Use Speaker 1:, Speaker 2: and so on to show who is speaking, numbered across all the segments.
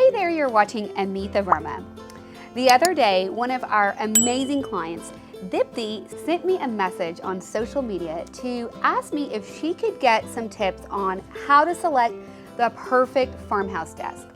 Speaker 1: Hey there, you're watching Amitha Verma. The other day, one of our amazing clients, Dipti, sent me a message on social media to ask me if she could get some tips on how to select the perfect farmhouse desk.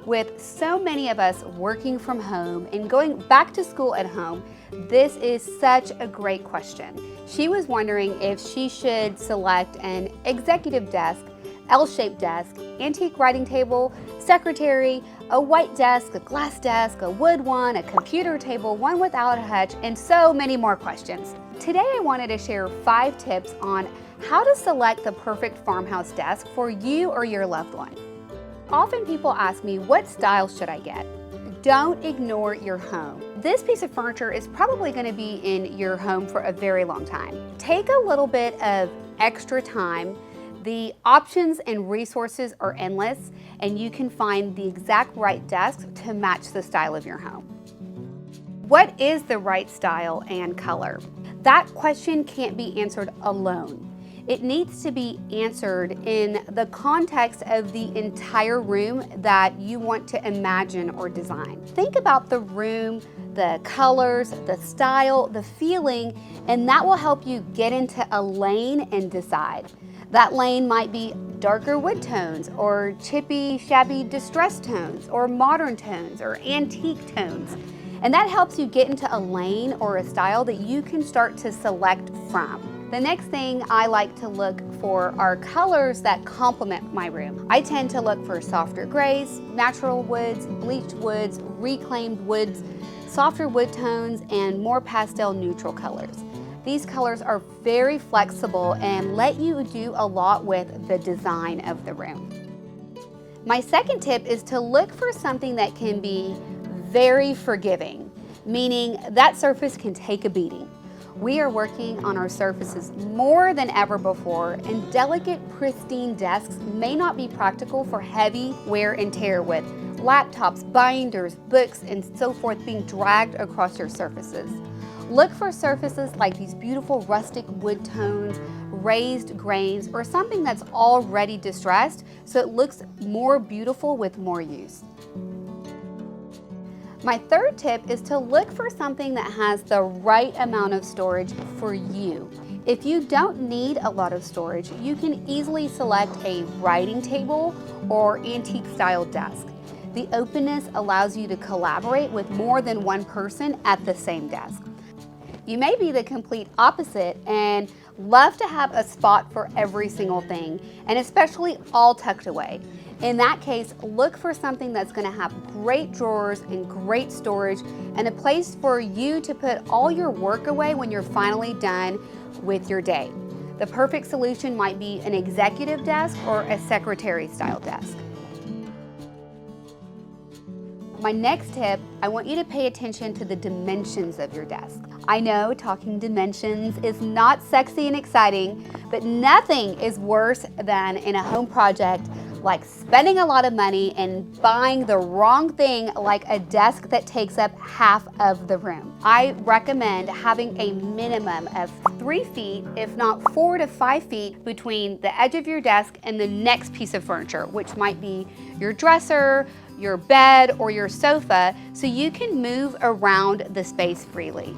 Speaker 1: With so many of us working from home and going back to school at home, this is such a great question. She was wondering if she should select an executive desk, L-shaped desk, antique writing table, secretary, a white desk, a glass desk, a wood one, a computer table, one without a hutch, and so many more questions. Today I wanted to share 5 tips on how to select the perfect farmhouse desk for you or your loved one. Often people ask me, what style should I get? Don't ignore your home. This piece of furniture is probably going to be in your home for a very long time. Take a little bit of extra time. The options and resources are endless, and you can find the exact right desk to match the style of your home. What is the right style and color? That question can't be answered alone. It needs to be answered in the context of the entire room that you want to imagine or design. Think about the room, the colors, the style, the feeling, and that will help you get into a lane and decide. That lane might be darker wood tones, or chippy, shabby, distressed tones, or modern tones, or antique tones. And that helps you get into a lane or a style that you can start to select from. The next thing I like to look for are colors that complement my room. I tend to look for softer grays, natural woods, bleached woods, reclaimed woods, softer wood tones, and more pastel neutral colors. These colors are very flexible and let you do a lot with the design of the room. My second tip is to look for something that can be very forgiving, meaning that surface can take a beating. We are working on our surfaces more than ever before, and delicate, pristine desks may not be practical for heavy wear and tear with laptops, binders, books, and so forth being dragged across your surfaces. Look for surfaces like these beautiful rustic wood tones, raised grains, or something that's already distressed so it looks more beautiful with more use. My third tip is to look for something that has the right amount of storage for you. If you don't need a lot of storage, you can easily select a writing table or antique style desk. The openness allows you to collaborate with more than one person at the same desk. You may be the complete opposite and love to have a spot for every single thing, and especially all tucked away. In that case, look for something that's going to have great drawers and great storage and a place for you to put all your work away when you're finally done with your day. The perfect solution might be an executive desk or a secretary style desk. My next tip, I want you to pay attention to the dimensions of your desk. I know talking dimensions is not sexy and exciting, but nothing is worse than in a home project like spending a lot of money and buying the wrong thing, like a desk that takes up half of the room. I recommend having a minimum of 3 feet, if not 4 to 5 feet, between the edge of your desk and the next piece of furniture, which might be your dresser, your bed, or your sofa, so you can move around the space freely.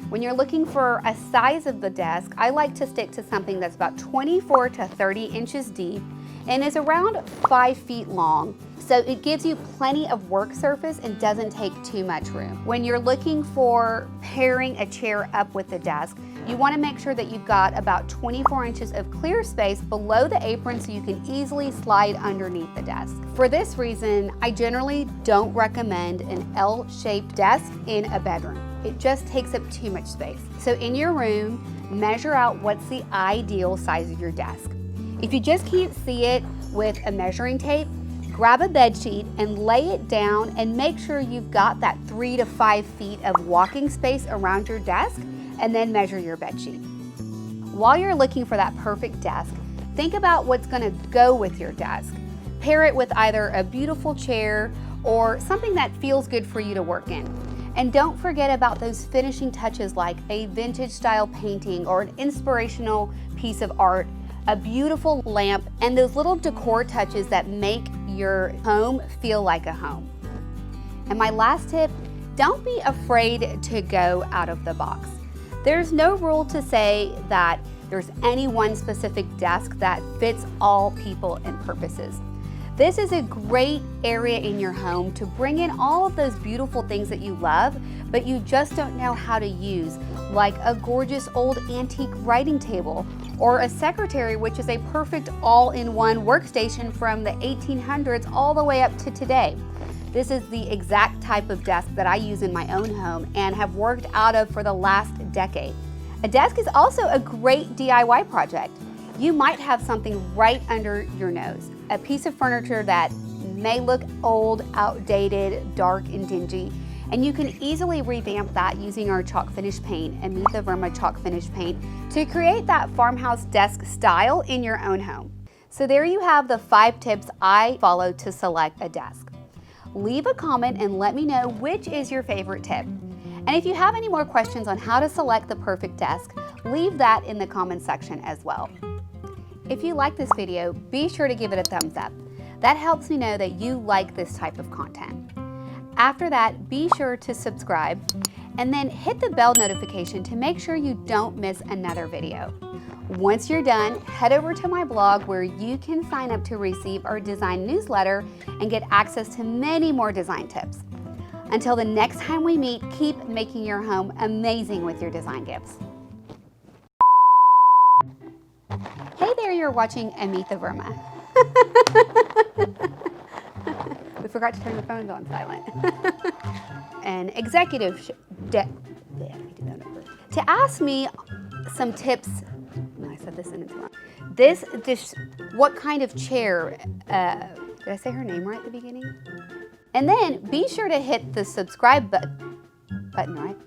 Speaker 1: When you're looking for a size of the desk, I like to stick to something that's about 24 to 30 inches deep and is around 5 feet long. So it gives you plenty of work surface and doesn't take too much room. When you're looking for pairing a chair up with the desk, you want to make sure that you've got about 24 inches of clear space below the apron so you can easily slide underneath the desk. For this reason, I generally don't recommend an L-shaped desk in a bedroom. It just takes up too much space. So in your room, measure out what's the ideal size of your desk. If you just can't see it with a measuring tape, grab a bed sheet and lay it down and make sure you've got that 3 to 5 feet of walking space around your desk, and then measure your bed sheet. While you're looking for that perfect desk, think about what's going to go with your desk. Pair it with either a beautiful chair or something that feels good for you to work in. And don't forget about those finishing touches like a vintage style painting or an inspirational piece of art a beautiful lamp, and those little decor touches that make your home feel like a home. And my last tip, don't be afraid to go out of the box. There's no rule to say that there's any one specific desk that fits all people and purposes. This is a great area in your home to bring in all of those beautiful things that you love, but you just don't know how to use, like a gorgeous old antique writing table, or a secretary, which is a perfect all-in-one workstation from the 1800s all the way up to today. This is the exact type of desk that I use in my own home and have worked out of for the last decade. A desk is also a great DIY project. You might have something right under your nose, a piece of furniture that may look old, outdated, dark, and dingy, and you can easily revamp that using our chalk finish paint, Amitha Verma chalk finish paint, to create that farmhouse desk style in your own home. So there you have the 5 tips I follow to select a desk. Leave a comment and let me know which is your favorite tip. And if you have any more questions on how to select the perfect desk, leave that in the comments section as well. If you like this video, be sure to give it a thumbs up. That helps me know that you like this type of content. After that, be sure to subscribe and then hit the bell notification to make sure you don't miss another video. Once you're done, head over to my blog where you can sign up to receive our design newsletter and get access to many more design tips. Until the next time we meet, keep making your home amazing with your design gifts. Hey there, you're watching Amitha Verma. We forgot to turn the phones on silent. An executive to ask me some tips. No, I said this sentence wrong. This, what kind of chair, did I say her name right at the beginning? And then be sure to hit the subscribe button, right?